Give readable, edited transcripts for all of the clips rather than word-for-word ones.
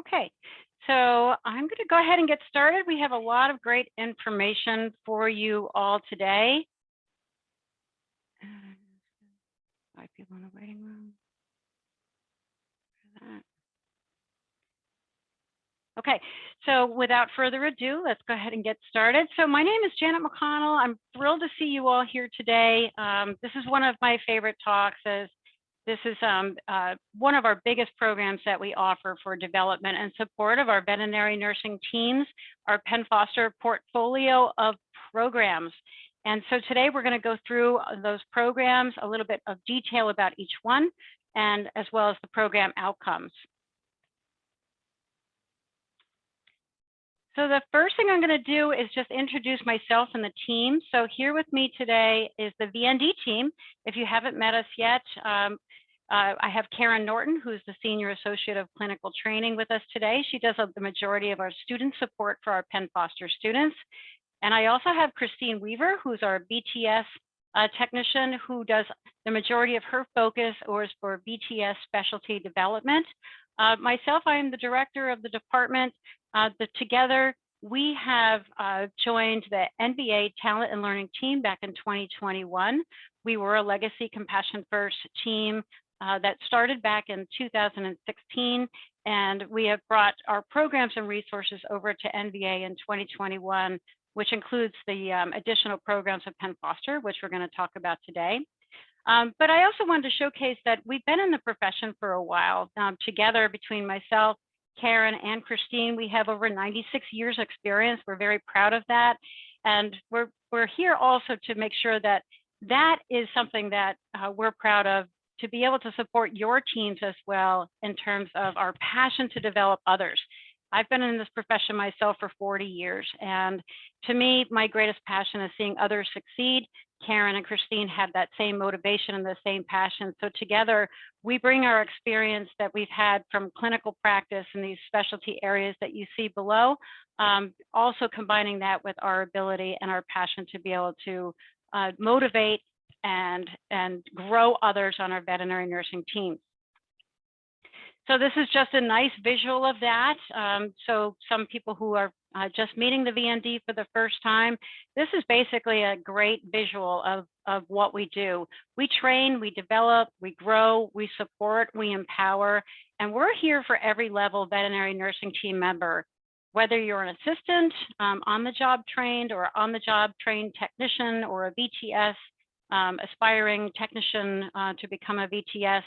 Okay, so I'm going to go ahead and get started. We have a lot of great information for you all today. 5 people in the waiting room. Okay, so without further ado, let's go ahead and get started. So my name is Janet McConnell. I'm thrilled to see you all here today. This is one of my favorite talks, as this is one of our biggest programs that we offer for development and support of our veterinary nursing teams, our Penn Foster portfolio of programs. And so today we're going to go through those programs, a little bit of detail about each one, and as well as the program outcomes. So the first thing I'm going to do is just introduce myself and the team. So here with me today is the VND team. If you haven't met us yet, I have Karen Norton, who's the Senior Associate of Clinical Training with us today. She does the majority of our student support for our Penn Foster students. And I also have Christine Weaver, who's our BTS technician, who does the majority of her focus or is for BTS specialty development. Myself, I am the director of the department. Together, we have joined the NVA Talent and Learning team back in 2021. We were a legacy Compassion First team that started back in 2016, and we have brought our programs and resources over to NVA in 2021, which includes the additional programs of Penn Foster, which we're going to talk about today. But I also wanted to showcase that we've been in the profession for a while. Together, between myself, Karen, and Christine, we have over 96 years experience. We're very proud of that. And we're here also to make sure that that is something that we're proud of, to be able to support your teams as well in terms of our passion to develop others. I've been in this profession myself for 40 years, and to me, my greatest passion is seeing others succeed. Karen and Christine have that same motivation and the same passion. So together, we bring our experience that we've had from clinical practice in these specialty areas that you see below, also combining that with our ability and our passion to be able to motivate and grow others on our veterinary nursing teams. So this is just a nice visual of that. So some people who are just meeting the VND for the first time, this is basically a great visual of what we do. We train, we develop, we grow, we support, we empower, and we're here for every level veterinary nursing team member. Whether you're an assistant, on the job trained, or on the job trained technician, or a VTS, aspiring technician to become a VTS,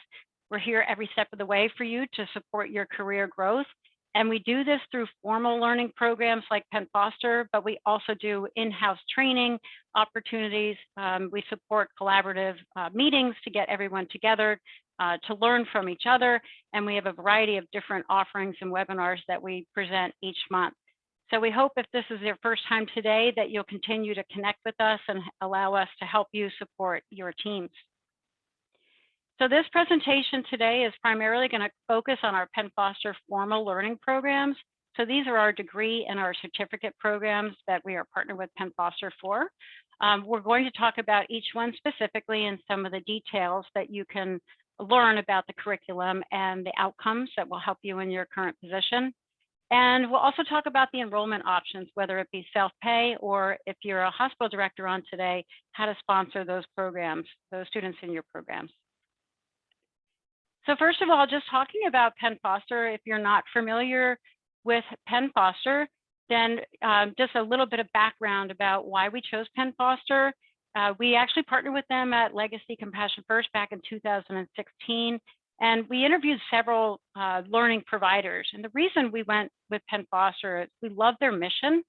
we're here every step of the way for you to support your career growth. And we do this through formal learning programs like Penn Foster, but we also do in-house training opportunities. We support collaborative meetings to get everyone together to learn from each other. And we have a variety of different offerings and webinars that we present each month. So we hope if this is your first time today that you'll continue to connect with us and allow us to help you support your teams. So this presentation today is primarily going to focus on our Penn Foster formal learning programs. So these are our degree and our certificate programs that we are partnered with Penn Foster for. We're going to talk about each one specifically and some of the details that you can learn about the curriculum and the outcomes that will help you in your current position. And we'll also talk about the enrollment options, whether it be self-pay or if you're a hospital director on today, how to sponsor those programs, those students in your programs. So first of all, just talking about Penn Foster, if you're not familiar with Penn Foster, then just a little bit of background about why we chose Penn Foster. We actually partnered with them at Legacy Compassion First back in 2016, and we interviewed several learning providers. And the reason we went with Penn Foster is we love their mission.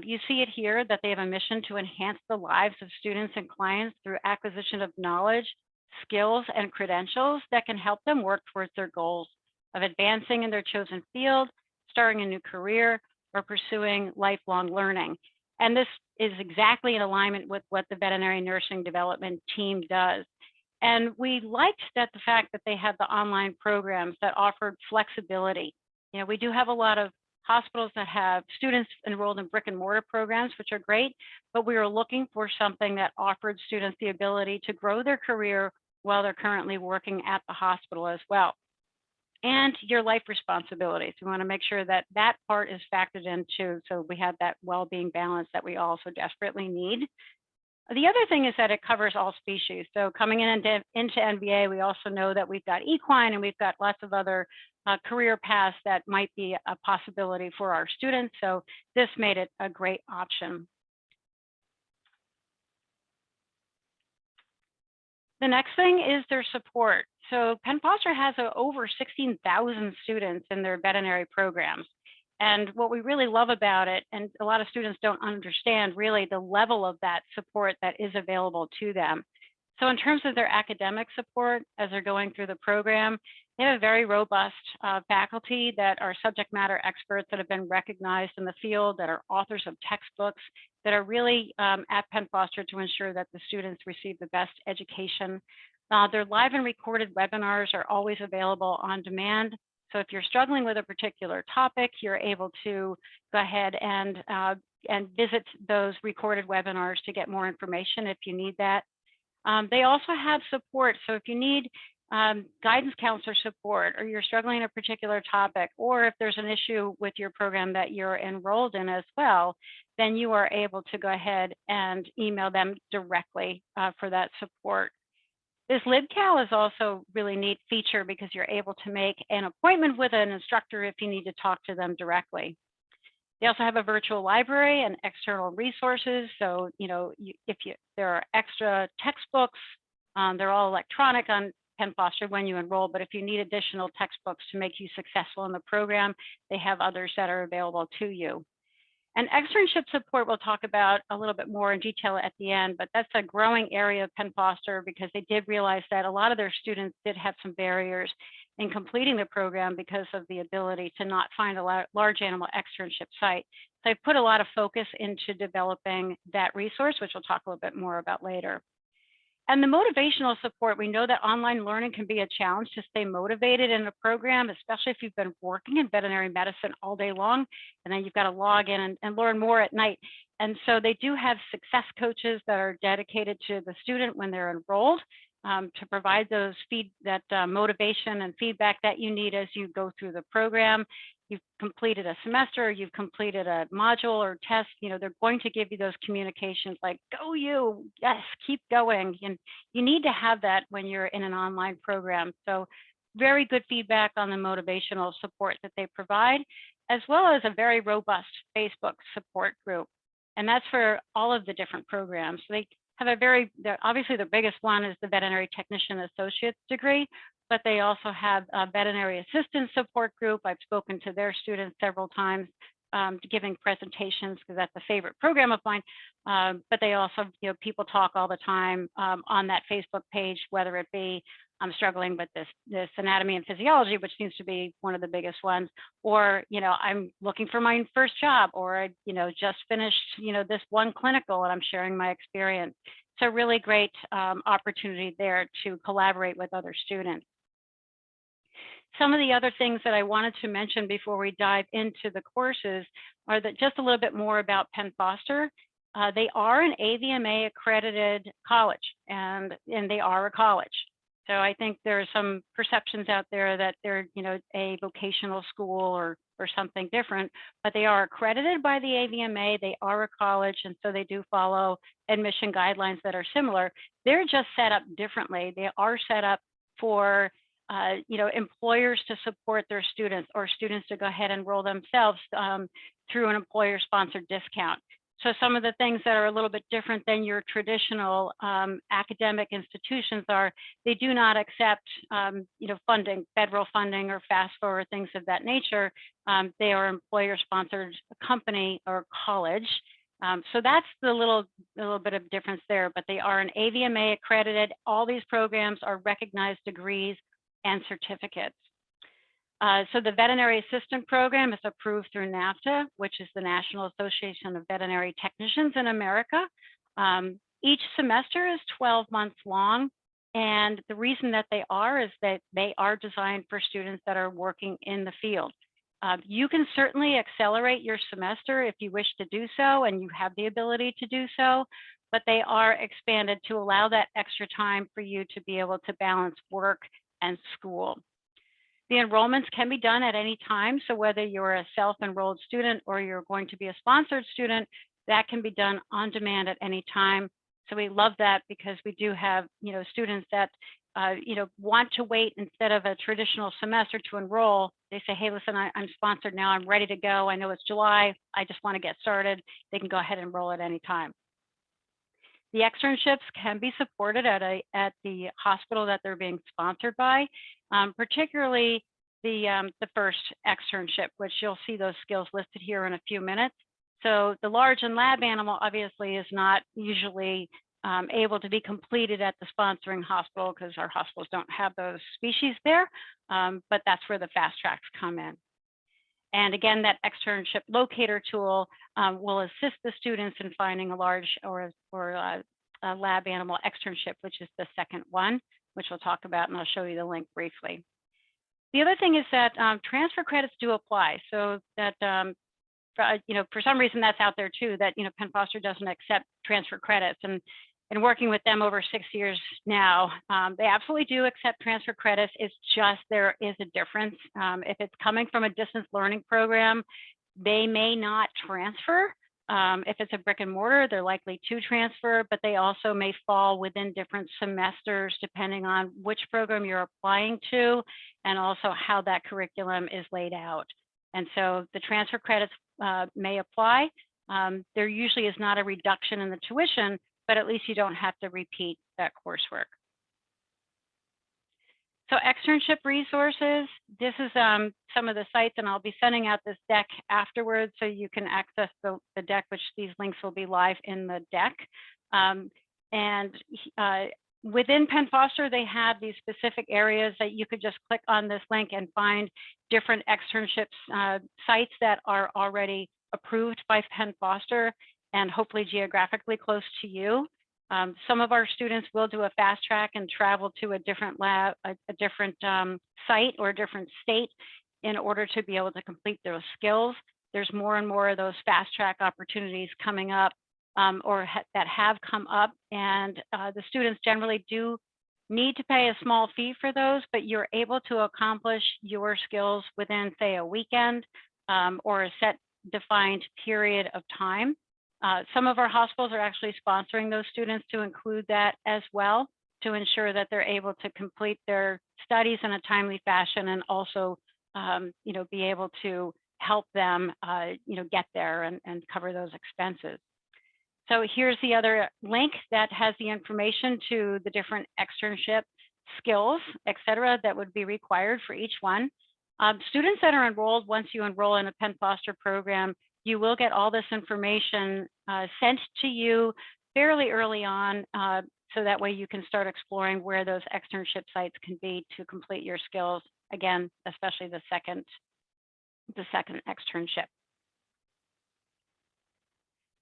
You see it here that they have a mission to enhance the lives of students and clients through acquisition of knowledge, skills, and credentials that can help them work towards their goals of advancing in their chosen field, starting a new career, or pursuing lifelong learning. And this is exactly in alignment with what the veterinary nursing development team does. And we liked the fact that they had the online programs that offered flexibility. You know, we do have a lot of hospitals that have students enrolled in brick and mortar programs, which are great, but we were looking for something that offered students the ability to grow their career while they're currently working at the hospital as well. and your life responsibilities. We want to make sure that that part is factored in too, so we have that well-being balance that we also desperately need. The other thing is that it covers all species. So coming into NVA, we also know that we've got equine and we've got lots of other career paths that might be a possibility for our students. So this made it a great option. The next thing is their support. So Penn Foster has over 16,000 students in their veterinary programs. And what we really love about it, and a lot of students don't understand really the level of that support that is available to them. So in terms of their academic support as they're going through the program, they have a very robust faculty that are subject matter experts that have been recognized in the field, that are authors of textbooks, that are really at Penn Foster to ensure that the students receive the best education. Their live and recorded webinars are always available on demand. So if you're struggling with a particular topic, you're able to go ahead and visit those recorded webinars to get more information if you need that. They also have support. So if you need guidance counselor support, or you're struggling in a particular topic, or if there's an issue with your program that you're enrolled in as well, then you are able to go ahead and email them directly for that support. This LibCal is also a really neat feature because you're able to make an appointment with an instructor if you need to talk to them directly. They also have a virtual library and external resources. So, there are extra textbooks, they're all electronic on Penn Foster when you enroll, but if you need additional textbooks to make you successful in the program, they have others that are available to you. And externship support we'll talk about a little bit more in detail at the end, but that's a growing area of Penn Foster because they did realize that a lot of their students did have some barriers in completing the program because of the ability to not find a large animal externship site. So I put a lot of focus into developing that resource, which we'll talk a little bit more about later. And the motivational support, we know that online learning can be a challenge to stay motivated in a program, especially if you've been working in veterinary medicine all day long, and then you've got to log in and learn more at night. And so they do have success coaches that are dedicated to the student when they're enrolled to provide those motivation and feedback that you need as you go through the program. You've completed a semester, you've completed a module or test, they're going to give you those communications like, go you, yes, keep going. And you need to have that when you're in an online program. So very good feedback on the motivational support that they provide, as well as a very robust Facebook support group. And that's for all of the different programs. They have obviously the biggest one is the Veterinary Technician Associate's degree, but they also have a veterinary assistant support group. I've spoken to their students several times giving presentations because that's a favorite program of mine. But they also, people talk all the time on that Facebook page, whether it be I'm struggling with this anatomy and physiology, which seems to be one of the biggest ones, or, I'm looking for my first job, or I, just finished, this one clinical and I'm sharing my experience. So really great opportunity there to collaborate with other students. Some of the other things that I wanted to mention before we dive into the courses are that just a little bit more about Penn Foster. They are an AVMA accredited college, and they are a college. So I think there are some perceptions out there that they're, a vocational school or something different, but they are accredited by the AVMA. They are a college, and so they do follow admission guidelines that are similar. They're just set up differently. They are set up for employers to support their students, or students to go ahead and enroll themselves through an employer-sponsored discount. So some of the things that are a little bit different than your traditional academic institutions are, they do not accept, funding, federal funding or FAFSA or things of that nature. They are employer-sponsored company or college. So that's the little bit of difference there, but they are an AVMA accredited. All these programs are recognized degrees and certificates. So the Veterinary Assistant Program is approved through NAVTA, which is the National Association of Veterinary Technicians in America. Each semester is 12 months long, and the reason that they are is that they are designed for students that are working in the field. You can certainly accelerate your semester if you wish to do so, and you have the ability to do so, but they are expanded to allow that extra time for you to be able to balance work and school. The enrollments can be done at any time. So whether you're a self-enrolled student or you're going to be a sponsored student, that can be done on demand at any time. So we love that because we do have, students that, want to wait instead of a traditional semester to enroll. They say, hey, listen, I'm sponsored now. I'm ready to go. I know it's July. I just want to get started. They can go ahead and enroll at any time. The externships can be supported at the hospital that they're being sponsored by, particularly the first externship, which you'll see those skills listed here in a few minutes. So the large and lab animal obviously is not usually able to be completed at the sponsoring hospital because our hospitals don't have those species there, but that's where the fast tracks come in. And again, that externship locator tool will assist the students in finding a large or a lab animal externship, which is the second one, which we'll talk about, and I'll show you the link briefly. The other thing is that transfer credits do apply. So that, for some reason that's out there too, that, Penn Foster doesn't accept transfer credits. And working with them over 6 years now, they absolutely do accept transfer credits. It's just there is a difference. If it's coming from a distance learning program, they may not transfer. If it's a brick and mortar, they're likely to transfer, but they also may fall within different semesters depending on which program you're applying to and also how that curriculum is laid out. And so the transfer credits may apply. There usually is not a reduction in the tuition, but at least you don't have to repeat that coursework. So externship resources, this is some of the sites, and I'll be sending out this deck afterwards so you can access the deck, which these links will be live in the deck. Within Penn Foster, they have these specific areas that you could just click on this link and find different externships sites that are already approved by Penn Foster and hopefully geographically close to you. Some of our students will do a fast track and travel to a different lab, a different site or a different state in order to be able to complete those skills. There's more and more of those fast track opportunities coming up that have come up, and the students generally do need to pay a small fee for those, but you're able to accomplish your skills within, say, a weekend or a set defined period of time. Some of our hospitals are actually sponsoring those students to include that as well, to ensure that they're able to complete their studies in a timely fashion and also, be able to help them, get there and cover those expenses. So here's the other link that has the information to the different externship skills, et cetera, that would be required for each one. Students that are enrolled, once you enroll in a Penn Foster program, you will get all this information sent to you fairly early on, so that way you can start exploring where those externship sites can be to complete your skills. Again, especially the second externship.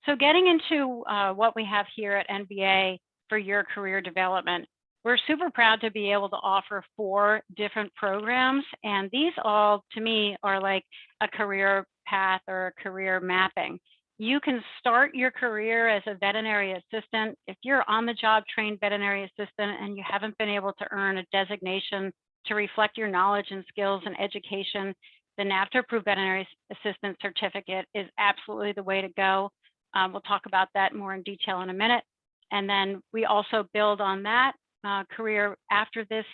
So getting into what we have here at NVA for your career development, we're super proud to be able to offer 4 different programs. And these all, to me, are like a career path or a career mapping. You can start your career as a veterinary assistant. If you're on the job trained veterinary assistant and you haven't been able to earn a designation to reflect your knowledge and skills and education, the NAVTA approved veterinary assistant certificate is absolutely the way to go. We'll talk about that more in detail in a minute. And then we also build on that career after this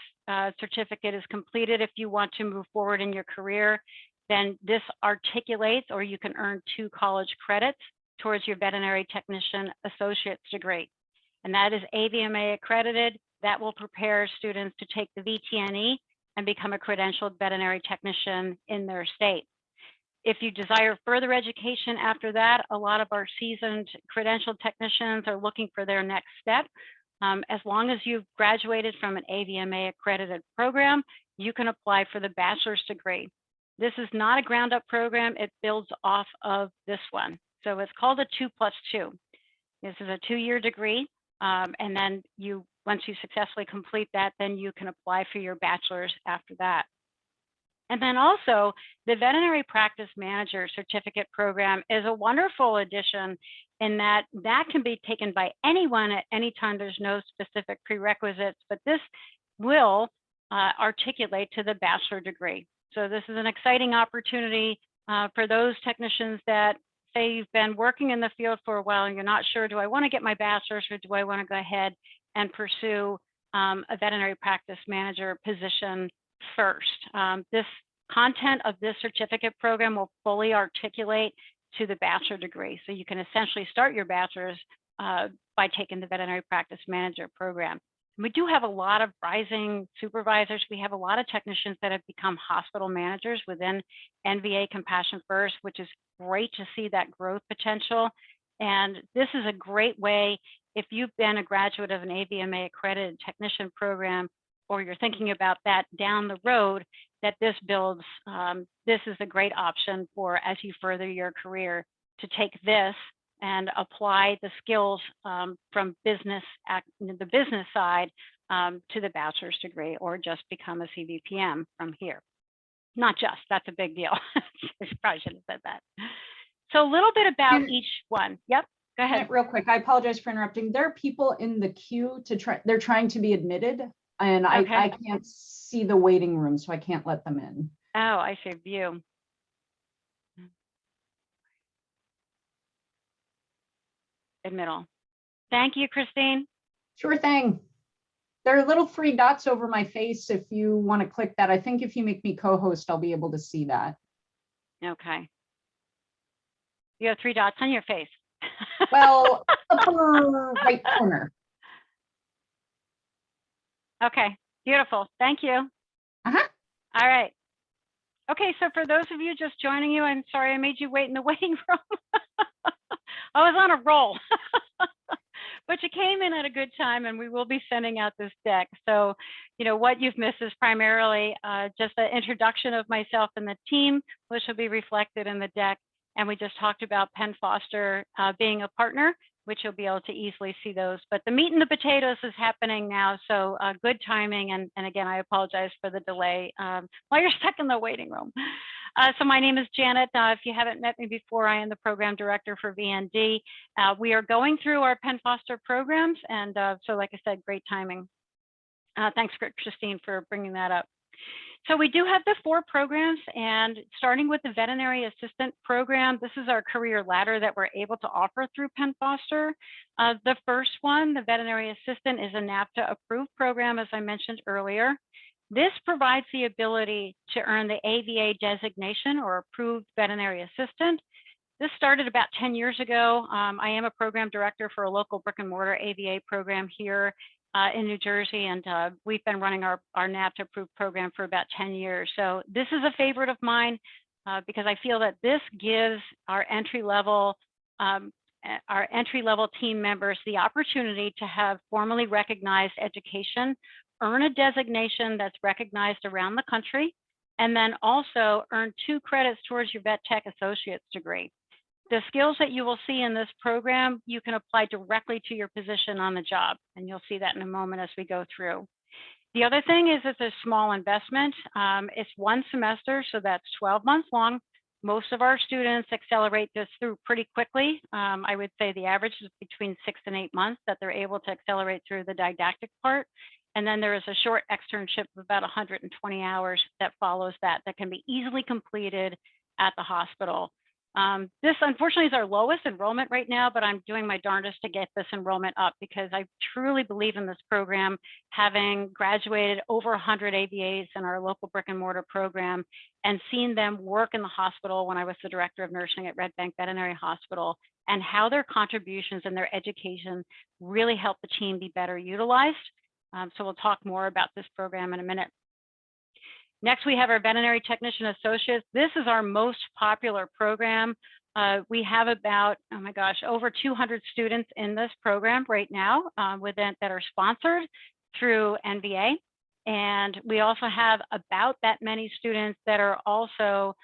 certificate is completed. If you want to move forward in your career, then this articulates, or you can earn 2 college credits towards your veterinary technician associate's degree. And that is AVMA accredited. That will prepare students to take the VTNE and become a credentialed veterinary technician in their state. If you desire further education after that, a lot of our seasoned credentialed technicians are looking for their next step. As long as you've graduated from an AVMA accredited program, you can apply for the bachelor's degree. This is not a ground up program. It builds off of this one. So it's called a 2+2. This is a 2-year degree. And then once you successfully complete that, then you can apply for your bachelor's after that. And then also the Veterinary Practice Manager Certificate Program is a wonderful addition in that can be taken by anyone at any time. There's no specific prerequisites, but this will articulate to the bachelor degree. So this is an exciting opportunity for those technicians that say you've been working in the field for a while and you're not sure, do I want to get my bachelor's or do I want to go ahead and pursue a veterinary practice manager position first? This content of this certificate program will fully articulate to the bachelor degree. So you can essentially start your bachelor's by taking the veterinary practice manager program. We do have a lot of rising supervisors. We have a lot of technicians that have become hospital managers within NVA Compassion First, which is great to see that growth potential. And this is a great way, if you've been a graduate of an AVMA accredited technician program, or you're thinking about that down the road, that this builds, this is a great option for as you further your career to take this and apply the skills from the business side to the bachelor's degree, or just become a CVPM from here. Not just, that's a big deal. I probably should have said that. So a little bit about each one. Yep, go ahead. Real quick, I apologize for interrupting. There are people in the queue to try, they're trying to be admitted, and okay. I can't see the waiting room, so I can't let them in. Oh, I see, view. Admittal. Thank you, Christine. Sure thing. There are little 3 dots over my face if you want to click that. I think if you make me co-host, I'll be able to see that. Okay. You have 3 dots on your face. Well, upper right corner. Okay, beautiful. Thank you. Uh-huh. All right. Okay, so for those of you just joining you, I'm sorry I made you wait in the waiting room. I was on a roll, but you came in at a good time, and we will be sending out this deck. So, you know, what you've missed is primarily just the introduction of myself and the team, which will be reflected in the deck. And we just talked about Penn Foster being a partner, which you'll be able to easily see those. But the meat and the potatoes is happening now, so good timing. And again, I apologize for the delay while you're stuck in the waiting room. So my name is Janet. If you haven't met me before, I am the program director for VND. We are going through our Penn Foster programs, and so like I said, great timing. Thanks, Christine, for bringing that up. So we do have the 4 programs, and starting with the veterinary assistant program, this is our career ladder that we're able to offer through Penn Foster. The first one, the veterinary assistant, is a NAVTA approved program, as I mentioned earlier. This provides the ability to earn the AVA designation, or approved veterinary assistant. This started about 10 years ago. I am a program director for a local brick and mortar AVA program here in New Jersey, and we've been running our NAVTA approved program for about 10 years. So this is a favorite of mine because I feel that this gives our entry level team members the opportunity to have formally recognized education, earn a designation that's recognized around the country, and then also earn 2 credits towards your Vet Tech Associate's degree. The skills that you will see in this program, you can apply directly to your position on the job, and you'll see that in a moment as we go through. The other thing is it's a small investment. It's 1 semester, so that's 12 months long. Most of our students accelerate this through pretty quickly. I would say the average is between 6 and 8 months that they're able to accelerate through the didactic part. And then there is a short externship of about 120 hours that follows that can be easily completed at the hospital. This unfortunately is our lowest enrollment right now, but I'm doing my darndest to get this enrollment up because I truly believe in this program, having graduated over 100 AVAs in our local brick and mortar program and seen them work in the hospital when I was the director of nursing at Red Bank Veterinary Hospital, and how their contributions and their education really help the team be better utilized. So we'll talk more about this program in a minute. Next, we have our Veterinary Technician Associates. This is our most popular program. We have about, oh my gosh, over 200 students in this program right now that are sponsored through NVA. And we also have about that many students that are also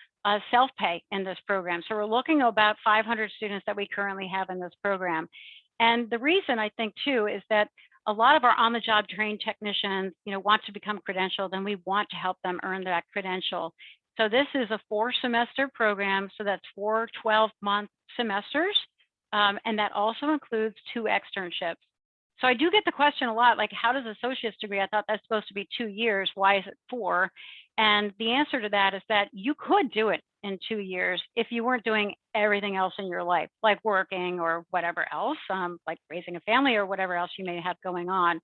self-pay in this program. So we're looking at about 500 students that we currently have in this program. And the reason I think too is that a lot of our on-the-job trained technicians, want to become credentialed, and we want to help them earn that credential. So this is a 4-semester program, so that's 4 12-month semesters, and that also includes 2 externships. So I do get the question a lot, like, how does associate's degree? I thought that's supposed to be 2 years. Why is it 4? And the answer to that is that you could do it in 2 years if you weren't doing everything else in your life, like working or whatever else, like raising a family or whatever else you may have going on.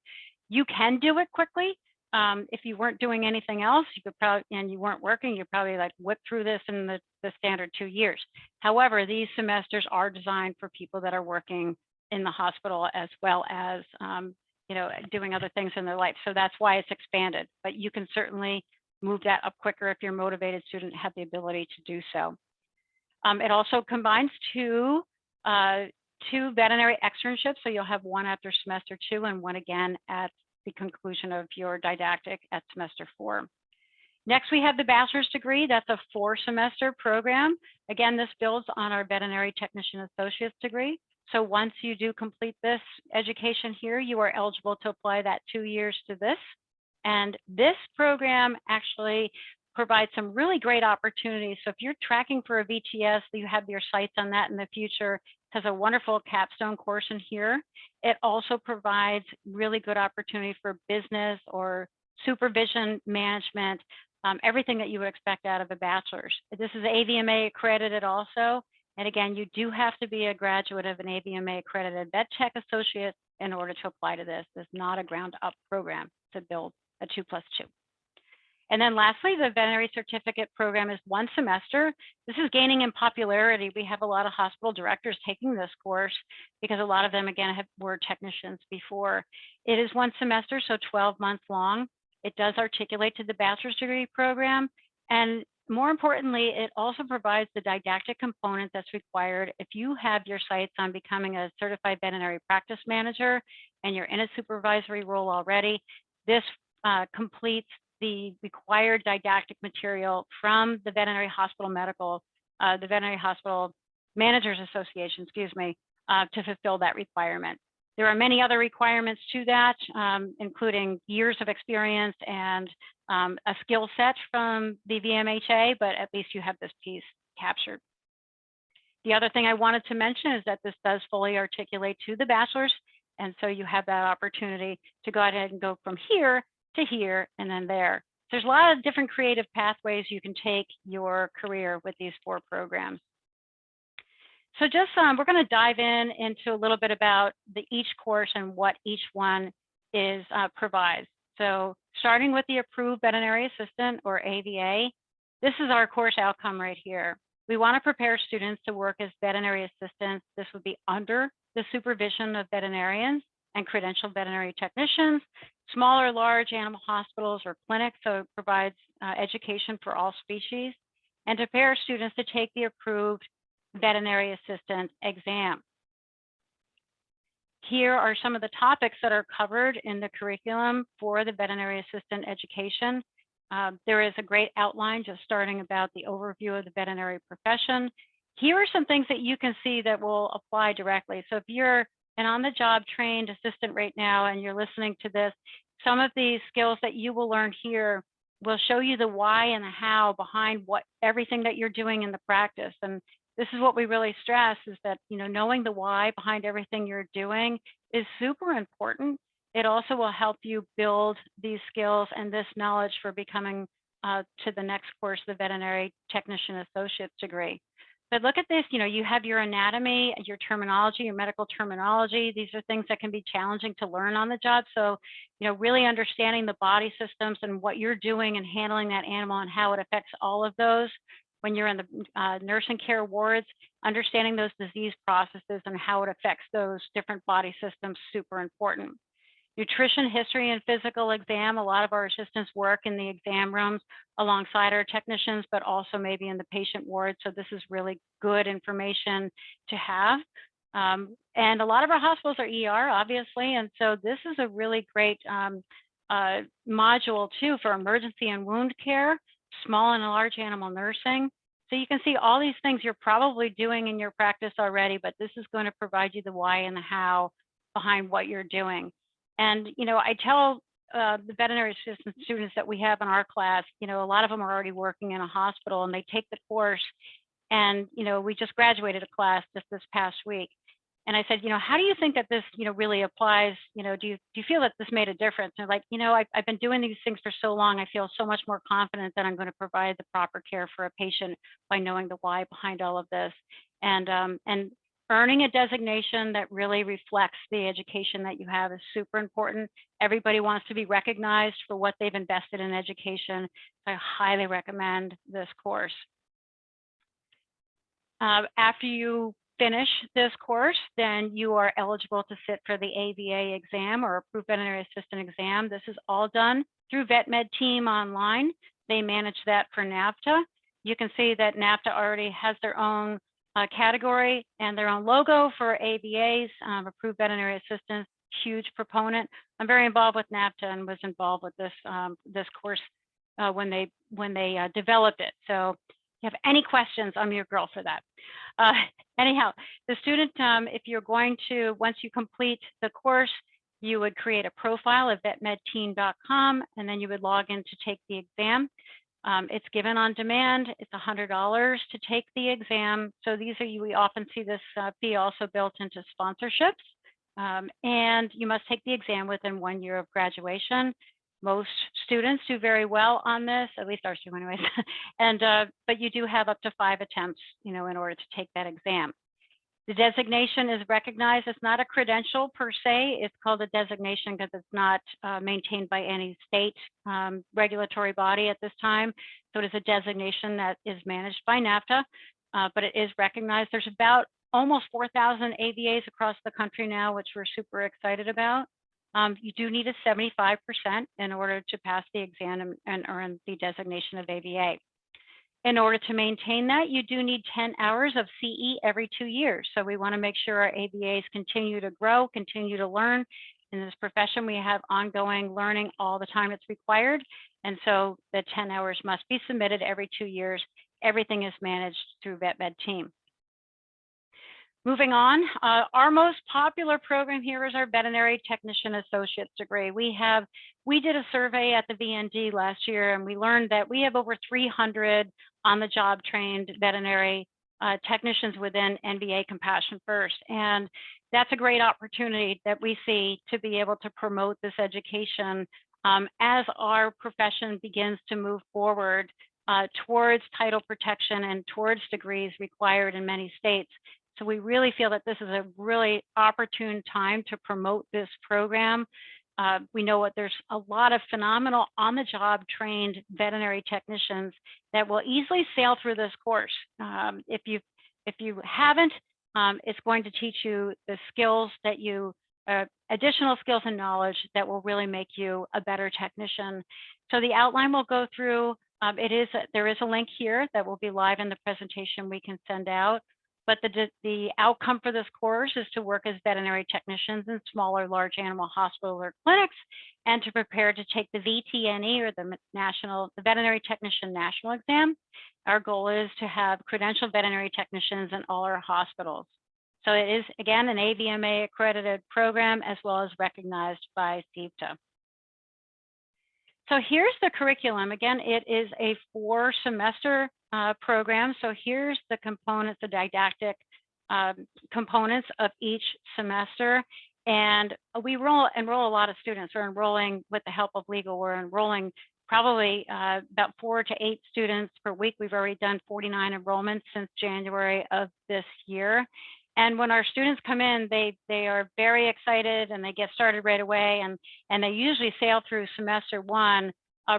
You can do it quickly. If you weren't doing anything else, you could probably, and you weren't working, you probably like whip through this in the standard 2 years. However, these semesters are designed for people that are working in the hospital as well as doing other things in their life. So that's why it's expanded, but you can certainly move that up quicker if you're a motivated student, have the ability to do so. It also combines two veterinary externships. So you'll have one after semester 2 and one again at the conclusion of your didactic at semester 4. Next, we have the bachelor's degree. That's a 4-semester program. Again, this builds on our veterinary technician associate's degree. So once you do complete this education here, you are eligible to apply that 2 years to this. And this program actually provides some really great opportunities. So if you're tracking for a VTS, you have your sights on that in the future. It has a wonderful capstone course in here. It also provides really good opportunity for business or supervision management, everything that you would expect out of a bachelor's. This is AVMA accredited also. And again, you do have to be a graduate of an AVMA accredited vet tech associate in order to apply to this. This is not a ground up program to build a 2+2. And then lastly, the veterinary certificate program is 1 semester. This is gaining in popularity. We have a lot of hospital directors taking this course because a lot of them, again, were technicians before. It is 1 semester, so 12 months long. It does articulate to the bachelor's degree program. And more importantly, it also provides the didactic component that's required if you have your sights on becoming a certified veterinary practice manager and you're in a supervisory role already. This completes the required didactic material from the Veterinary Hospital Managers Association, to fulfill that requirement. There are many other requirements to that, including years of experience and a skill set from the VMHA, but at least you have this piece captured. The other thing I wanted to mention is that this does fully articulate to the bachelor's, and so you have that opportunity to go ahead and go from here to here and then there. There's a lot of different creative pathways you can take your career with these 4 programs. So just we're going to dive into a little bit about each course and what each one is provides. So starting with the approved veterinary assistant, or AVA, this is our course outcome right here. We want to prepare students to work as veterinary assistants. This would be under the supervision of veterinarians and credentialed veterinary technicians, small or large animal hospitals or clinics. So it provides education for all species, and to prepare students to take the approved veterinary assistant exam. Here are some of the topics that are covered in the curriculum for the veterinary assistant education. There is a great outline just starting about the overview of the veterinary profession. Here are some things that you can see that will apply directly. So if you're an on-the-job trained assistant right now and you're listening to this, some of these skills that you will learn here will show you the why and the how behind everything that you're doing in the practice. And this is what we really stress, is that, knowing the why behind everything you're doing is super important. It also will help you build these skills and this knowledge for becoming to the next course, the veterinary technician associate's degree. But look at this, you have your anatomy, your terminology, your medical terminology. These are things that can be challenging to learn on the job. So, really understanding the body systems and what you're doing and handling that animal and how it affects all of those. When you're in the nursing care wards, understanding those disease processes and how it affects those different body systems, super important. Nutrition, history, and physical exam. A lot of our assistants work in the exam rooms alongside our technicians, but also maybe in the patient ward. So this is really good information to have. And a lot of our hospitals are ER, obviously. And so this is a really great module too for emergency and wound care, small and large animal nursing. So you can see all these things you're probably doing in your practice already, but this is going to provide you the why and the how behind what you're doing. And, I tell the veterinary assistant students that we have in our class, a lot of them are already working in a hospital and they take the course. And, we just graduated a class just this past week. And I said, how do you think that this, really applies? Do you feel that this made a difference? And like, I've been doing these things for so long. I feel so much more confident that I'm going to provide the proper care for a patient by knowing the why behind all of this. And earning a designation that really reflects the education that you have is super important. Everybody wants to be recognized for what they've invested in education. I highly recommend this course. After you finish this course, then you are eligible to sit for the AVA exam or Approved Veterinary Assistant exam. This is all done through VetMed Team online. They manage that for NAVTA. You can see that NAVTA already has their own category and their own logo for AVAs, Approved Veterinary Assistants, huge proponent. I'm very involved with NAVTA and was involved with this this course when they developed it. So if you have any questions, I'm your girl for that. Anyhow, the student, if you're going to, once you complete the course, you would create a profile at vetmedteam.com, and then you would log in to take the exam. It's given on demand. It's $100 to take the exam. So we often see this fee also built into sponsorships. And you must take the exam within 1 year of graduation. Most students do very well on this, at least ours do anyways. And but you do have up to 5 attempts, in order to take that exam. The designation is recognized. It's not a credential per se. It's called a designation because it's not maintained by any state regulatory body at this time. So it is a designation that is managed by NAVTA, but it is recognized. There's about almost 4,000 AVAs across the country now, which we're super excited about. You do need a 75% in order to pass the exam and earn the designation of AVA. In order to maintain that, you do need 10 hours of CE every 2 years. So we want to make sure our AVAs continue to grow, continue to learn. In this profession, we have ongoing learning all the time it's required. And so the 10 hours must be submitted every 2 years. Everything is managed through VetMed Team. Moving on, our most popular program here is our Veterinary Technician Associate's degree. We did a survey at the VND last year, and we learned that we have over 300 on-the-job trained veterinary technicians within NVA Compassion First. And that's a great opportunity that we see to be able to promote this education as our profession begins to move forward towards title protection and towards degrees required in many states. So we really feel that this is a really opportune time to promote this program. We know there's a lot of phenomenal on-the-job trained veterinary technicians that will easily sail through this course. If you haven't, it's going to teach you the skills that additional skills and knowledge that will really make you a better technician. So the outline will go through. There is a link here that will be live in the presentation we can send out. But the outcome for this course is to work as veterinary technicians in smaller, large animal hospitals or clinics, and to prepare to take the VTNE, or the Veterinary Technician National Exam. Our goal is to have credentialed veterinary technicians in all our hospitals. So it is, again, an AVMA accredited program as well as recognized by CEVTA. So here's the curriculum. Again, it is a 4-semester program. So here's the components, the didactic components of each semester. And we enroll a lot of students. We're enrolling with the help of legal. We're enrolling probably about 4 to 8 students per week. We've already done 49 enrollments since January of this year. And when our students come in, they are very excited and they get started right away. And they usually sail through semester 1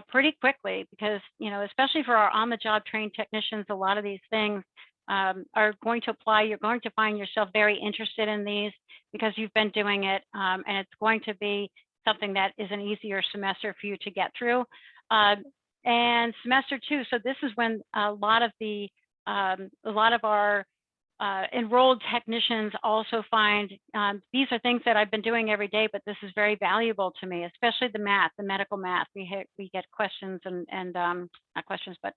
pretty quickly because, especially for our on-the-job trained technicians, a lot of these things are going to apply. You're going to find yourself very interested in these because you've been doing it, and it's going to be something that is an easier semester for you to get through. And semester 2, so this is when a lot of our enrolled technicians also find these are things that I've been doing every day, but this is very valuable to me, especially the math, the medical math. We get questions and not questions, but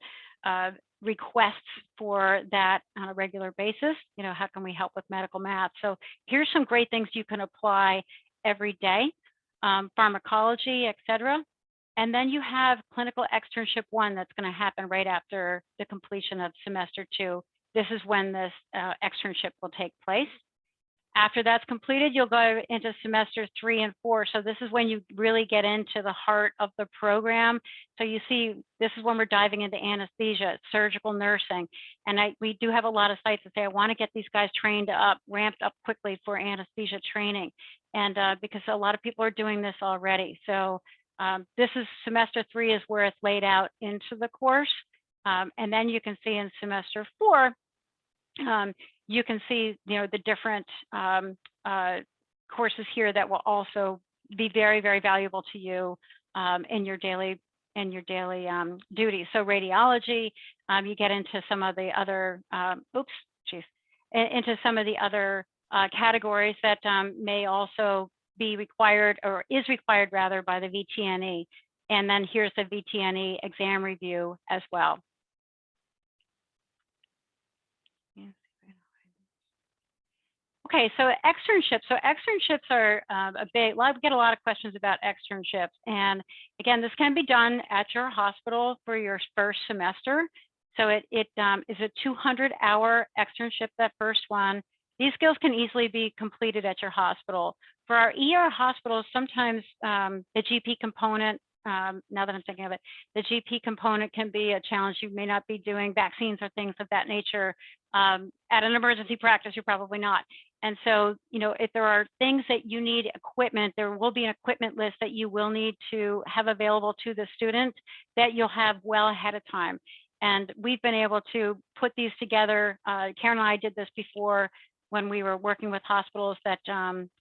requests for that on a regular basis. How can we help with medical math? So here's some great things you can apply every day, pharmacology, etc. And then you have clinical externship 1 that's going to happen right after the completion of semester 2. This is when this externship will take place. After that's completed, you'll go into semester 3 and 4. So this is when you really get into the heart of the program. So you see, this is when we're diving into anesthesia, surgical nursing. And we do have a lot of sites that say, I want to get these guys trained up, ramped up quickly for anesthesia training. And because a lot of people are doing this already. So this is semester 3 is where it's laid out into the course. And then you can see in semester 4, you can see, the different courses here that will also be very, very valuable to you in your daily duties. So radiology, you get into some of the other, into some of the other categories that may also be required, or is required rather, by the VTNE. And then here's the VTNE exam review as well. Okay, so externships. So externships are we get a lot of questions about externships. And again, this can be done at your hospital for your first semester. So it is a 200-hour externship, that first one. These skills can easily be completed at your hospital. For our ER hospitals, sometimes the GP component, now that I'm thinking of it, the GP component can be a challenge. You may not be doing vaccines or things of that nature. At an emergency practice, you're probably not. And so, if there are things that you need equipment, there will be an equipment list that you will need to have available to the student that you'll have well ahead of time. And we've been able to put these together. Karen and I did this before when we were working with hospitals that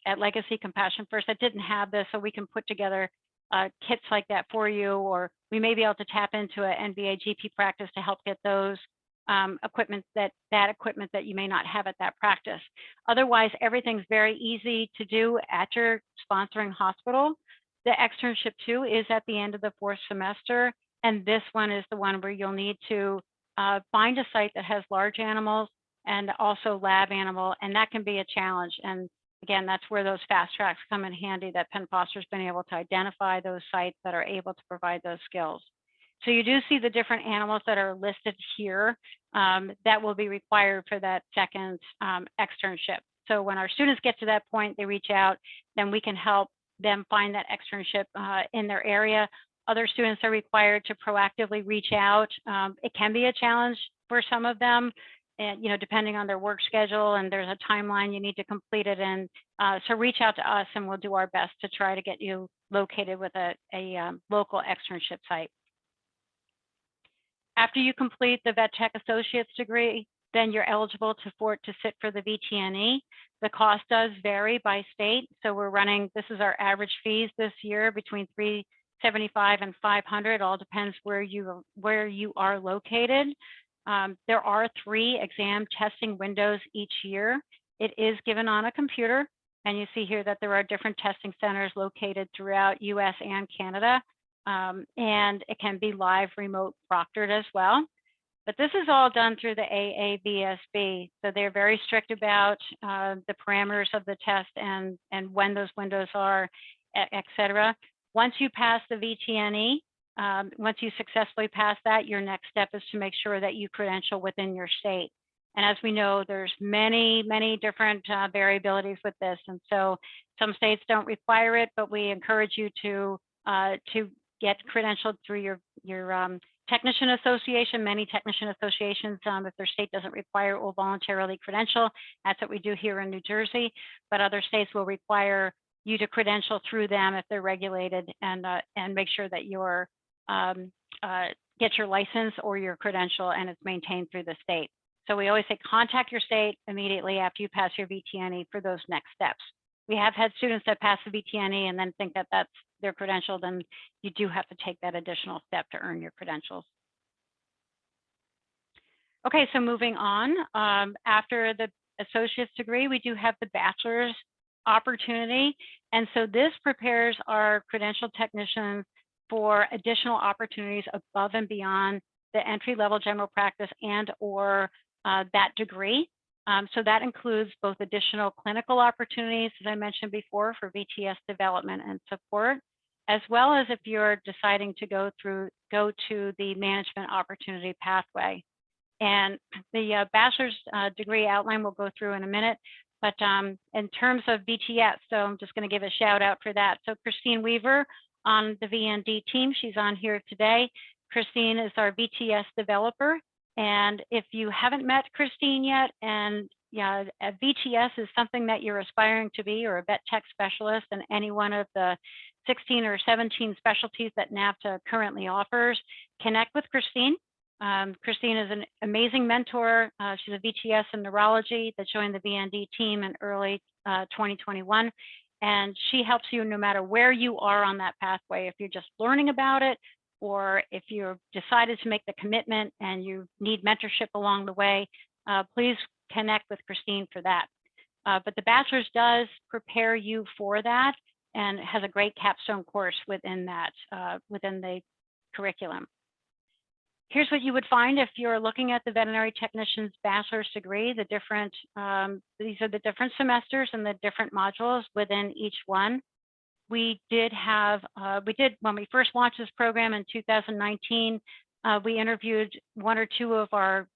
at Legacy Compassion First that didn't have this, so we can put together kits like that for you, or we may be able to tap into an NVA GP practice to help get those equipment that you may not have at that practice. Otherwise, everything's very easy to do at your sponsoring hospital. The externship too is at the end of the 4th semester, and this one is the one where you'll need to find a site that has large animals and also lab animal, and that can be a challenge. And again, that's where those fast tracks come in handy, that Penn Foster's been able to identify those sites that are able to provide those skills. So you do see the different animals that are listed here that will be required for that second externship. So when our students get to that point, they reach out, then we can help them find that externship in their area. Other students are required to proactively reach out. It can be a challenge for some of them, and depending on their work schedule, and there's a timeline you need to complete it in. So reach out to us and we'll do our best to try to get you located with a local externship site. After you complete the Vet Tech Associate's degree, then you're eligible to sit for the VTNE. The cost does vary by state. So we're running, this is our average fees this year, between $375 and $500, all depends where you are located. There are 3 exam testing windows each year. It is given on a computer, and you see here that there are different testing centers located throughout US and Canada. And it can be live remote proctored as well. But this is all done through the AAVSB. So they're very strict about the parameters of the test and when those windows are, et cetera. Once you pass the VTNE, once you successfully pass that, your next step is to make sure that you credential within your state. And as we know, there's many, many different variabilities with this. And so some states don't require it, but we encourage you to get credentialed through your technician association. Many technician associations, if their state doesn't require it, will voluntarily credential. That's what we do here in New Jersey, but other states will require you to credential through them if they're regulated, and make sure that you're get your license or your credential and it's maintained through the state. So we always say contact your state immediately after you pass your VTNE for those next steps. We have had students that pass the VTNE and then think that they're credentialed, and you do have to take that additional step to earn your credentials. Okay, so moving on, after the associate's degree, we do have the bachelor's opportunity. And so this prepares our credentialed technicians for additional opportunities above and beyond the entry-level general practice and or that degree. So that includes both additional clinical opportunities, as I mentioned before, for VTS development and support, as well as if you're deciding to go to the management opportunity pathway. And the bachelor's degree outline we'll go through in a minute, But in terms of VTS, so I'm just going to give a shout out for that. So Christine Weaver on the VND team, she's on here today. Christine is our VTS developer. And if you haven't met Christine yet, and yeah, a VTS is something that you're aspiring to be, or a vet tech specialist in any one of the 16 or 17 specialties that NAVTA currently offers, connect with Christine. Christine is an amazing mentor. She's a VTS in neurology that joined the VND team in early 2021. And she helps you no matter where you are on that pathway. If you're just learning about it, or if you've decided to make the commitment and you need mentorship along the way, please connect with Christine for that. But the Bachelor's does prepare you for that and has a great capstone course within that, within the curriculum. Here's what you would find if you're looking at the veterinary technician's bachelor's degree. The different, these are the different semesters and the different modules within each one. We did have, when we first launched this program in 2019, we interviewed one or two of our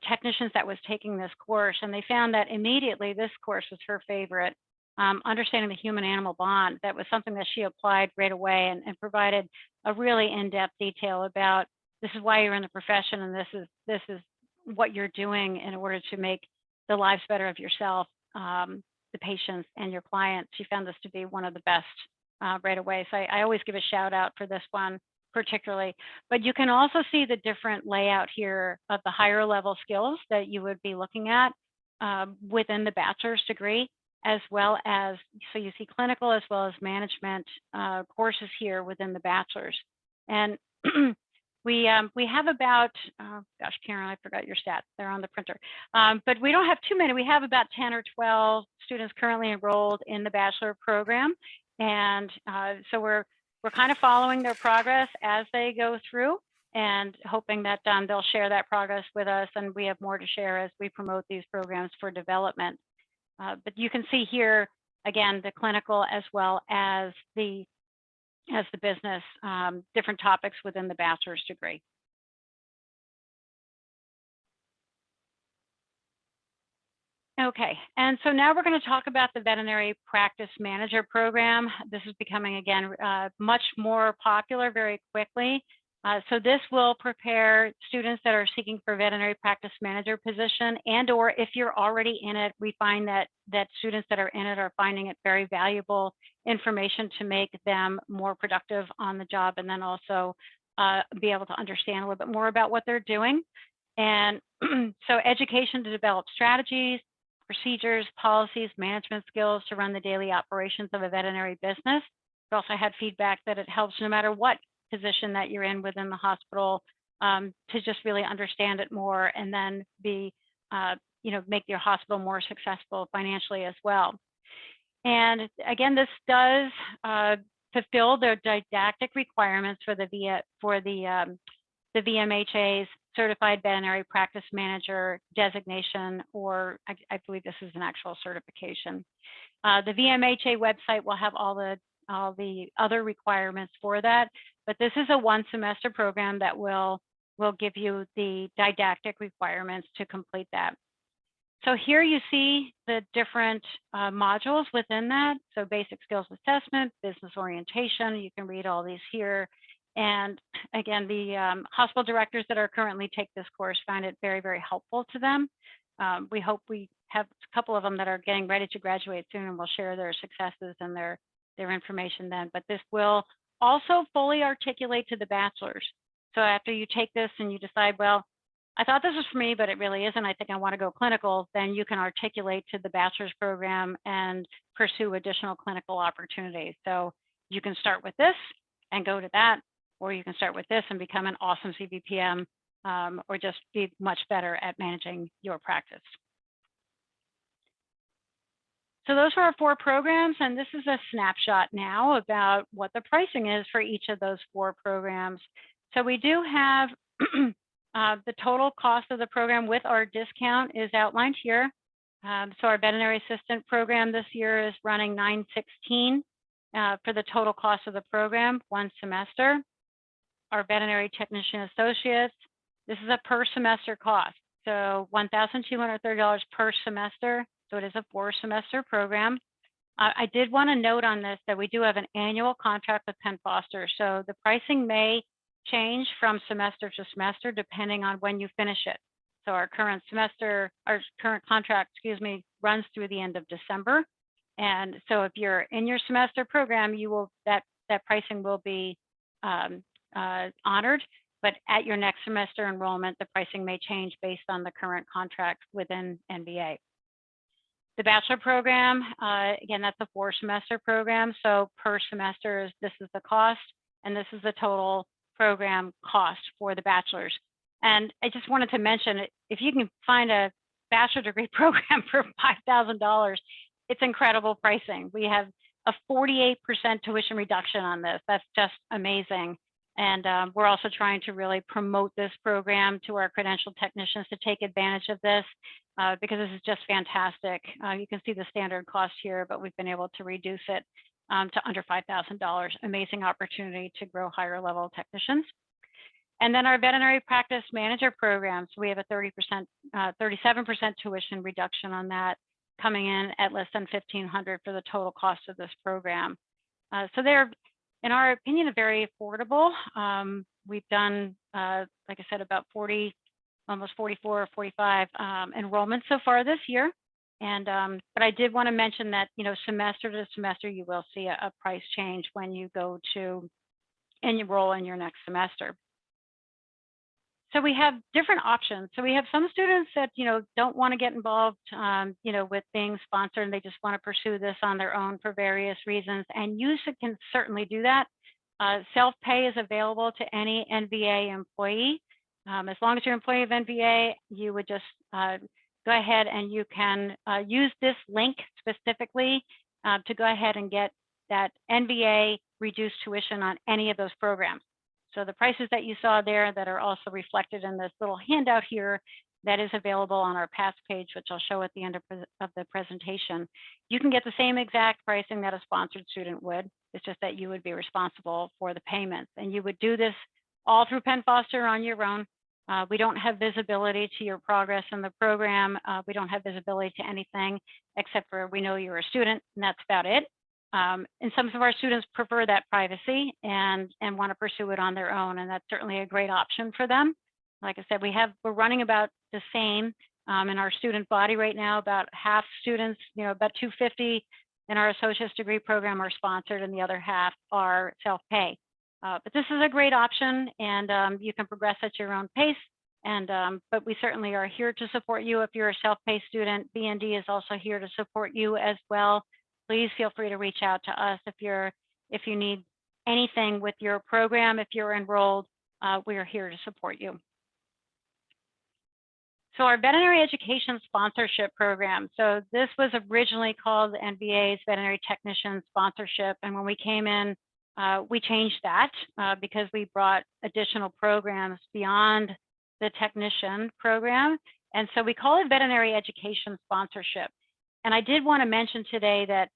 technicians that was taking this course, and they found that immediately this course was her favorite. Understanding the human-animal bond, that was something that she applied right away and provided a really in-depth detail about this is why you're in the profession, and this is what you're doing in order to make the lives better of yourself, the patients, and your clients. She found this to be one of the best right away. So I always give a shout out for this one particularly. But you can also see the different layout here of the higher level skills that you would be looking at within the bachelor's degree, as well as, so you see clinical as well as management courses here within the bachelor's. And we have about, oh gosh, Karen, I forgot your stats. They're on the printer. But we don't have too many. We have about 10 or 12 students currently enrolled in the bachelor program. And so we're kind of following their progress as they go through and hoping that they'll share that progress with us. And we have more to share as we promote these programs for development. But you can see here, again, the clinical as well as the business, different topics within the bachelor's degree. Okay, and so now we're going to talk about the veterinary practice manager program. This is becoming, again, much more popular very quickly. So this will prepare students that are seeking for veterinary practice manager position, and or if you're already in it, we find that students that are in it are finding it very valuable information to make them more productive on the job, and then also be able to understand a little bit more about what they're doing. And so education to develop strategies, procedures, policies, management skills to run the daily operations of a veterinary business. We also had feedback that it helps no matter what position that you're in within the hospital to just really understand it more, and then be, make your hospital more successful financially as well. And again, this does fulfill the didactic requirements for the VMHA's Certified Veterinary Practice Manager designation, or I believe this is an actual certification. The VMHA website will have all the other requirements for that, but this is a one-semester program that will give you the didactic requirements to complete that. So here you see the different modules within that. So basic skills assessment, business orientation, you can read all these here. And again, the hospital directors that are currently take this course find it very, very helpful to them. We hope we have a couple of them that are getting ready to graduate soon, and we'll share their successes and their information then. But this will also fully articulate to the bachelor's. So after you take this and you decide, well, I thought this was for me, but it really isn't, I think I want to go clinical, then you can articulate to the bachelor's program and pursue additional clinical opportunities. So you can start with this and go to that, or you can start with this and become an awesome CVPM, or just be much better at managing your practice. So those are our 4 programs, and this is a snapshot now about what the pricing is for each of those 4 programs. So we do have the total cost of the program with our discount is outlined here. So our veterinary assistant program this year is running $916 for the total cost of the program, 1 semester. Our veterinary technician associates, this is a per semester cost. So $1,230 per semester. So it is a 4-semester program. I did want to note on this that we do have an annual contract with Penn Foster. So the pricing may change from semester to semester depending on when you finish it. So our current contract, runs through the end of December. And so if you're in your semester program, that pricing will be honored. But at your next semester enrollment, the pricing may change based on the current contract within NVA. The Bachelor program, again, that's a 4-semester program. So per semester, this is the cost, and this is the total program cost for the Bachelor's. And I just wanted to mention, if you can find a Bachelor degree program for $5,000, it's incredible pricing. We have a 48% tuition reduction on this. That's just amazing. And we're also trying to really promote this program to our credentialed technicians to take advantage of this because this is just fantastic. You can see the standard cost here, but we've been able to reduce it to under $5,000. Amazing opportunity to grow higher level technicians. And then our veterinary practice manager program. So we have a 37% tuition reduction on that, coming in at less than $1,500 for the total cost of this program. So they're, in our opinion, very affordable. We've done, like I said, about 40, almost 44 or 45 enrollments so far this year. And but I did want to mention that, semester to semester, you will see a price change when you go to enroll in your next semester. So we have different options. So we have some students that, don't want to get involved, with being sponsored, and they just want to pursue this on their own for various reasons. And you can certainly do that. Self-pay is available to any NVA employee. As long as you're an employee of NVA, you would just go ahead and you can use this link specifically to go ahead and get that NVA reduced tuition on any of those programs. So the prices that you saw there that are also reflected in this little handout here that is available on our past page, which I'll show at the end of the presentation, you can get the same exact pricing that a sponsored student would. It's just that you would be responsible for the payments, and you would do this all through Penn Foster on your own. We don't have visibility to your progress in the program. We don't have visibility to anything except for we know you're a student, and that's about it. And some of our students prefer that privacy and want to pursue it on their own, and that's certainly a great option for them. Like I said, we're running about the same in our student body right now. About half students, about 250 in our associate's degree program are sponsored, and the other half are self-pay. But this is a great option, and you can progress at your own pace. And but we certainly are here to support you if you're a self-pay student. BND is also here to support you as well. Please feel free to reach out to us if you need anything with your program. If you're enrolled, we are here to support you. So our veterinary education sponsorship program. So this was originally called the NVA's Veterinary Technician Sponsorship. And when we came in, we changed that because we brought additional programs beyond the technician program. And so we call it Veterinary Education Sponsorship. And I did want to mention today that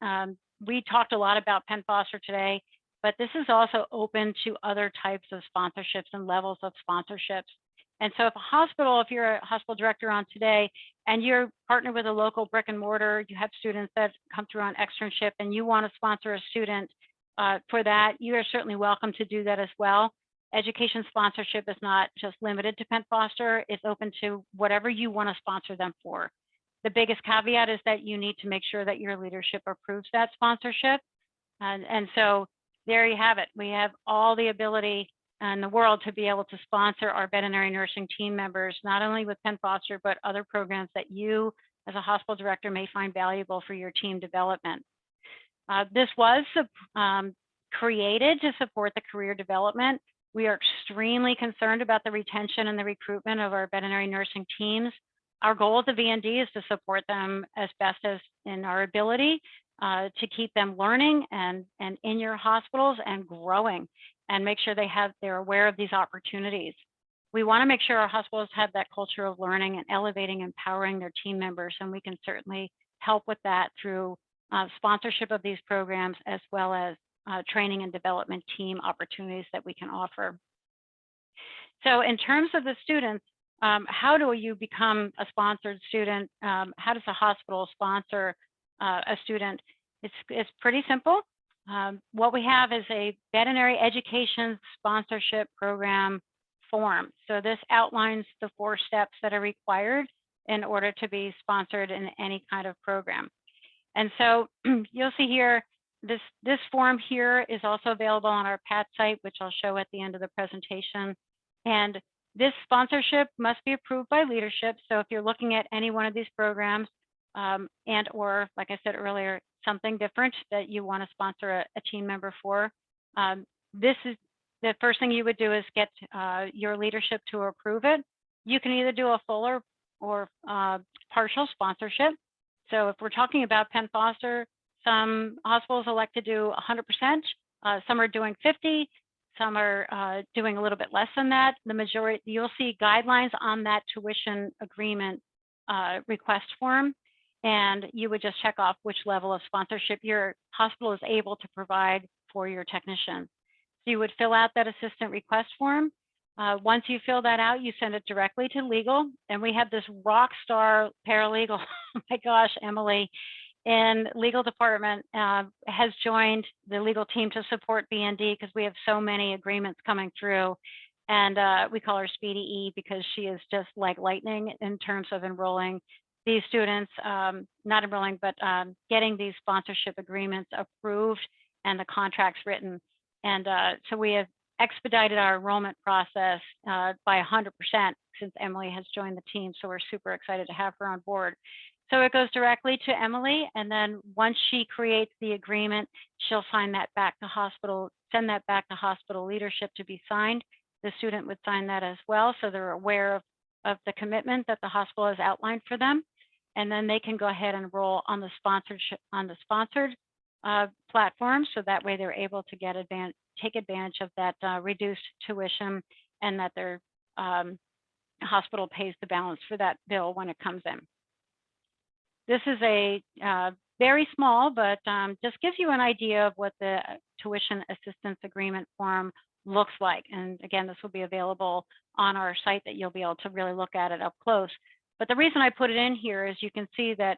we talked a lot about Penn Foster today, but this is also open to other types of sponsorships and levels of sponsorships. And so if you're a hospital director on today and you're partnered with a local brick and mortar, you have students that come through on externship and you want to sponsor a student for that, you are certainly welcome to do that as well. Education sponsorship is not just limited to Penn Foster, it's open to whatever you want to sponsor them for. The biggest caveat is that you need to make sure that your leadership approves that sponsorship. And so there you have it. We have all the ability in the world to be able to sponsor our veterinary nursing team members, not only with Penn Foster, but other programs that you as a hospital director may find valuable for your team development. This was created to support the career development. We are extremely concerned about the retention and the recruitment of our veterinary nursing teams. Our goal at the VND is to support them as best as in our ability to keep them learning and in your hospitals and growing, and make sure they're aware of these opportunities. We want to make sure our hospitals have that culture of learning and elevating, empowering their team members, and we can certainly help with that through sponsorship of these programs, as well as training and development team opportunities that we can offer. So in terms of the students, how do you become a sponsored student? How does a hospital sponsor a student? It's pretty simple. What we have is a veterinary education sponsorship program form. So this outlines the 4 steps that are required in order to be sponsored in any kind of program. And so you'll see here, this form here is also available on our PAT site, which I'll show at the end of the presentation. And this sponsorship must be approved by leadership. So if you're looking at any one of these programs and or, like I said earlier, something different that you want to sponsor a team member for, this is the first thing you would do is get your leadership to approve it. You can either do a full or partial sponsorship. So if we're talking about Penn Foster, some hospitals elect to do 100%. Some are doing 50. Some are doing a little bit less than that. The majority, you'll see guidelines on that tuition agreement request form, and you would just check off which level of sponsorship your hospital is able to provide for your technician. So you would fill out that assistant request form. Once you fill that out, you send it directly to legal, and we have this rock star paralegal. Oh my gosh, Emily in legal department has joined the legal team to support VND because we have so many agreements coming through, and we call her Speedy E because she is just like lightning in terms of enrolling these students, not enrolling, but getting these sponsorship agreements approved and the contracts written. And so we have expedited our enrollment process by 100% since Emily has joined the team. So we're super excited to have her on board. So it goes directly to Emily, and then once she creates the agreement, she'll sign that back to hospital, send that back to hospital leadership to be signed. The student would sign that as well, so they're aware of the commitment that the hospital has outlined for them, and then they can go ahead and enroll on the sponsored platform, so that way they're able to take advantage of that reduced tuition, and that their hospital pays the balance for that bill when it comes in. This is a very small, but just gives you an idea of what the tuition assistance agreement form looks like. And again, this will be available on our site that you'll be able to really look at it up close. But the reason I put it in here is you can see that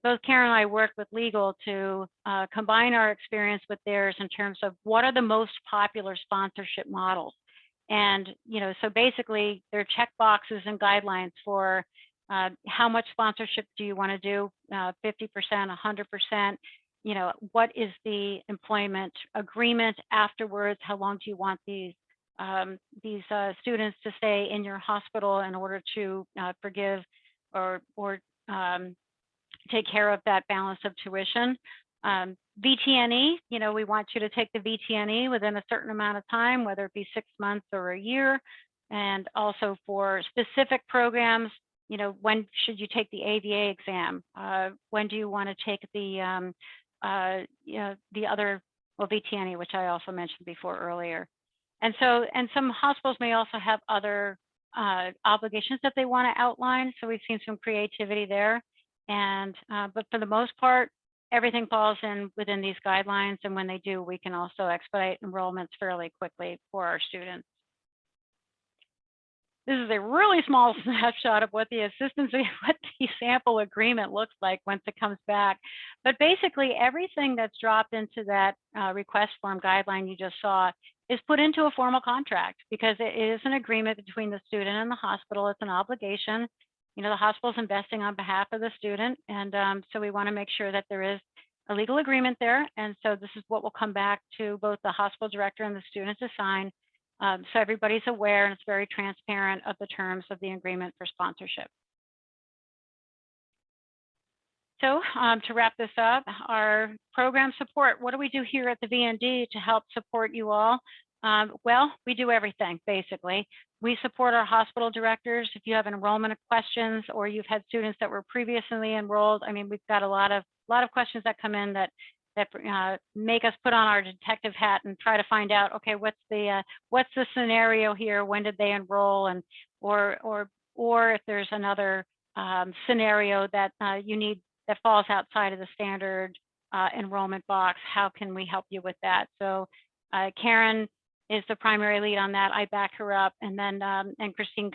both Karen and I worked with legal to combine our experience with theirs in terms of what are the most popular sponsorship models. And, so basically there are check boxes and guidelines for how much sponsorship do you want to do, 50%, 100%, what is the employment agreement afterwards? How long do you want these students to stay in your hospital in order to forgive or take care of that balance of tuition? VTNE, we want you to take the VTNE within a certain amount of time, whether it be 6 months or a year. And also for specific programs, when should you take the AVA exam? When do you want to take the other, VTNE, which I also mentioned before earlier. And so, and some hospitals may also have other obligations that they want to outline. So we've seen some creativity there. And, but for the most part, everything falls within these guidelines. And when they do, we can also expedite enrollments fairly quickly for our students. This is a really small snapshot of what the sample agreement looks like once it comes back. But basically, everything that's dropped into that request form guideline you just saw is put into a formal contract because it is an agreement between the student and the hospital. It's an obligation. The hospital's investing on behalf of the student. And so we want to make sure that there is a legal agreement there. And so this is what will come back to both the hospital director and the student to sign. So everybody's aware and it's very transparent of the terms of the agreement for sponsorship. So to wrap this up, our program support, what do we do here at the VND to help support you all? Well, we do everything, basically. We support our hospital directors. If you have enrollment questions or you've had students that were previously enrolled, we've got a lot of questions that come in that make us put on our detective hat and try to find out, okay, what's the scenario here? When did they enroll? And or if there's another scenario that you need that falls outside of the standard enrollment box, how can we help you with that? So Karen is the primary lead on that. I back her up, and then and Christine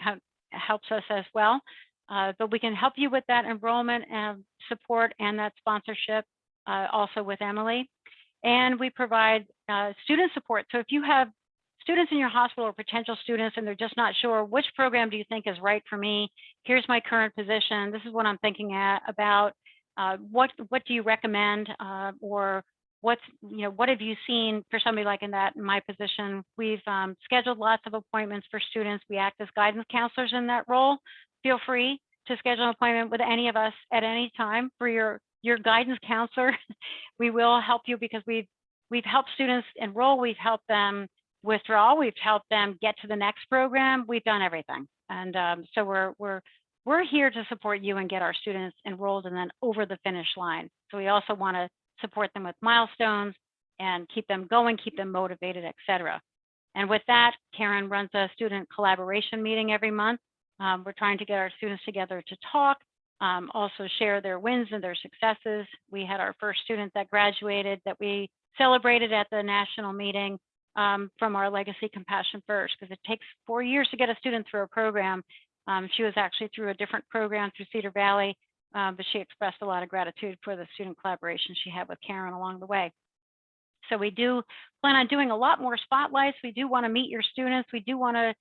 helps us as well. But we can help you with that enrollment and support and that sponsorship also with Emily. And we provide student support. So if you have students in your hospital or potential students and they're just not sure which program do you think is right for me, here's my current position, this is what I'm thinking about, what do you recommend, or what have you seen for somebody like in my position. We've scheduled lots of appointments for students. We act as guidance counselors in that role. Feel free to schedule an appointment with any of us at any time for your guidance counselor. We will help you because we've helped students enroll, we've helped them withdraw, we've helped them get to the next program. We've done everything, and so we're here to support you and get our students enrolled and then over the finish line. So we also want to support them with milestones and keep them going, keep them motivated, etc. And with that, Karen runs a student collaboration meeting every month. We're trying to get our students together to talk, also share their wins and their successes. We had our first student that graduated that we celebrated at the national meeting from our Legacy Compassion First, because it takes 4 years to get a student through a program. She was actually through a different program through Cedar Valley, but she expressed a lot of gratitude for the student collaboration she had with Karen along the way. So we do plan on doing a lot more spotlights. We do want to meet your students. We do want to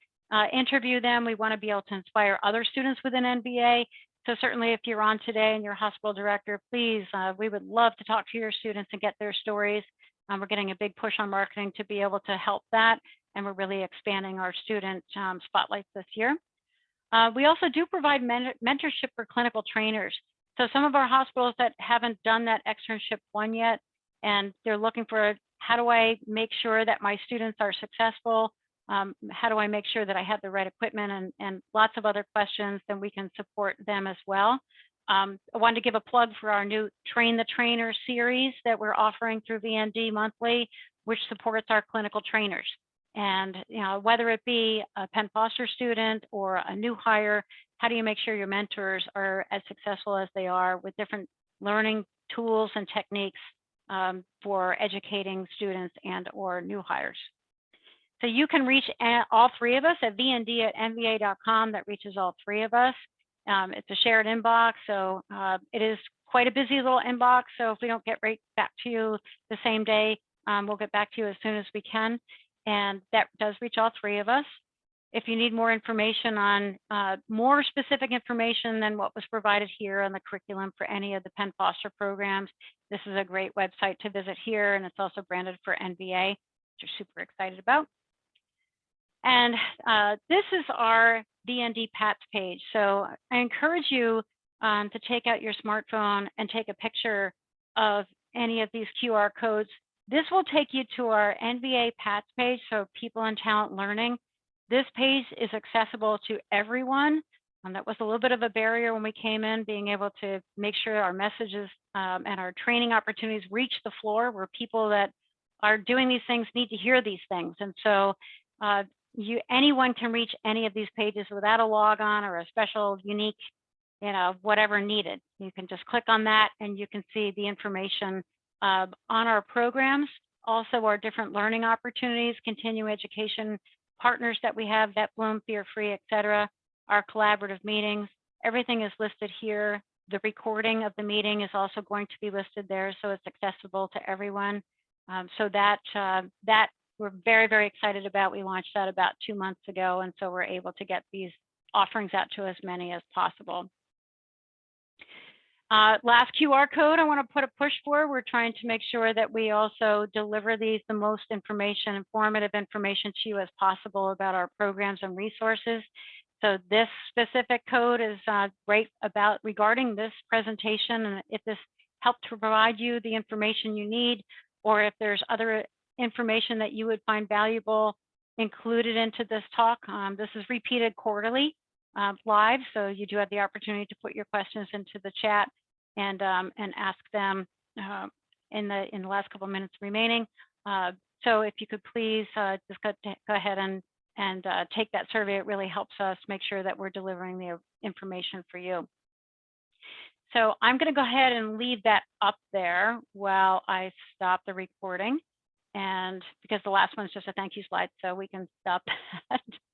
interview them. We want to be able to inspire other students within NVA. So certainly if you're on today and you're a hospital director, please, we would love to talk to your students and get their stories. We're getting a big push on marketing to be able to help that. And we're really expanding our student spotlights this year. We also do provide mentorship for clinical trainers. So some of our hospitals that haven't done that externship one yet, and they're looking for, how do I make sure that my students are successful? How do I make sure that I have the right equipment, and lots of other questions, then we can support them as well. I wanted to give a plug for our new Train the Trainer series that we're offering through VND monthly, which supports our clinical trainers. And whether it be a Penn Foster student or a new hire, how do you make sure your mentors are as successful as they are with different learning tools and techniques for educating students and or new hires? So you can reach all three of us at vnd@nva.com. That reaches all three of us. It's a shared inbox, so it is quite a busy little inbox. So if we don't get right back to you the same day, we'll get back to you as soon as we can. And that does reach all three of us. If you need more information on more specific information than what was provided here on the curriculum for any of the Penn Foster programs, this is a great website to visit here, and it's also branded for NVA, which we're super excited about. And this is our VND PATS page. So I encourage you to take out your smartphone and take a picture of any of these QR codes. This will take you to our NVA PATS page, so People and Talent Learning. This page is accessible to everyone. That was a little bit of a barrier when we came in, being able to make sure our messages and our training opportunities reach the floor, where people that are doing these things need to hear these things. And so anyone can reach any of these pages without a log-on or a special, unique, whatever needed. You can just click on that and you can see the information on our programs, also our different learning opportunities, continuing education partners that we have, VetBloom, Fear Free, etc., our collaborative meetings. Everything is listed here. The recording of the meeting is also going to be listed there, so it's accessible to everyone. So that we're very, very excited about. We launched that about 2 months ago, and so we're able to get these offerings out to as many as possible. Last QR code I want to put a push for. We're trying to make sure that we also deliver the most informative information to you as possible about our programs and resources. So this specific code is right about regarding this presentation, and if this helped to provide you the information you need, or if there's other information that you would find valuable included into this talk. This is repeated quarterly live, so you do have the opportunity to put your questions into the chat and ask them in the last couple of minutes remaining. So if you could please just go ahead and take that survey. It really helps us make sure that we're delivering the information for you. So I'm going to go ahead and leave that up there while I stop the recording. And because the last one's just a thank you slide, so we can stop that.